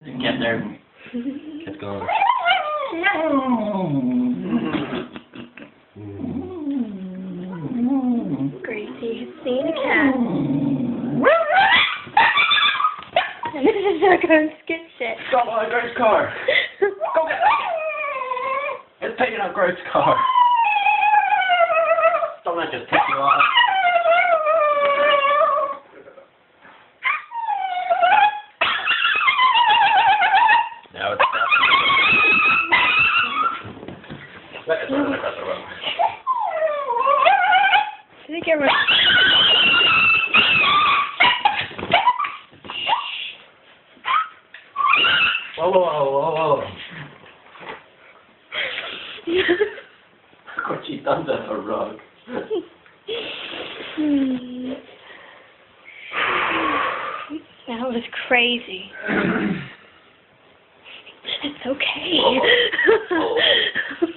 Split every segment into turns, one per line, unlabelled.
Get there. Get going.
Gracie has seen a cat. And this is not going to skip shit.
Stop on Grace's car. Go get it. It's taking out Grace's car. Don't let it just pick you off. Now it's let it run across the road.
Did it get rid
Whoa, whoa, whoa, whoa, whoa. What she done to her rug.
That was crazy. It's okay.
Whoa.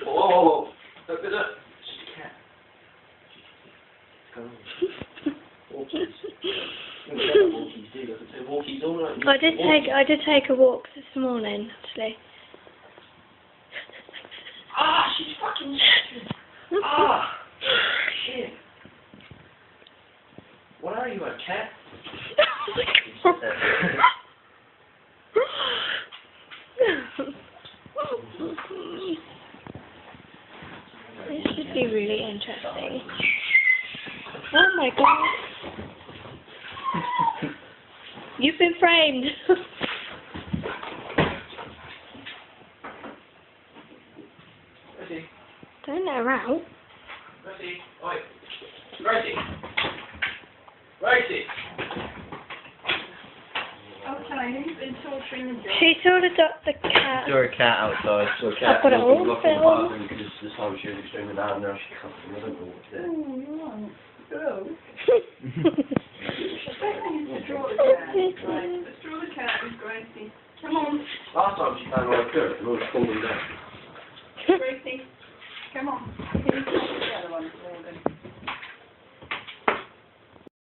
Whoa. Look at that. She's a cat. Go. Walkies. Walkies do. Doesn't say walkies all night.
I did take a walk this morning, actually.
Ah, she's fucking shit. Ah, shit. What are you, a cat?
This should be really interesting. Oh my god. You've been framed.
Gracie.
Don't let her out.
Gracie. Oi. Gracie. Gracie.
Okay, who's been torturing the dog?
She saw the cat.
There a cat outside. So a cat
I've got it all
walking
filmed.
past because this time she was extremely loud. Now she comes and I don't know what to do.
Oh, right. Girl. I think it's to draw the cat. Right, let's draw the cat with Gracie. Come on.
Last time she found my coat and I was falling down.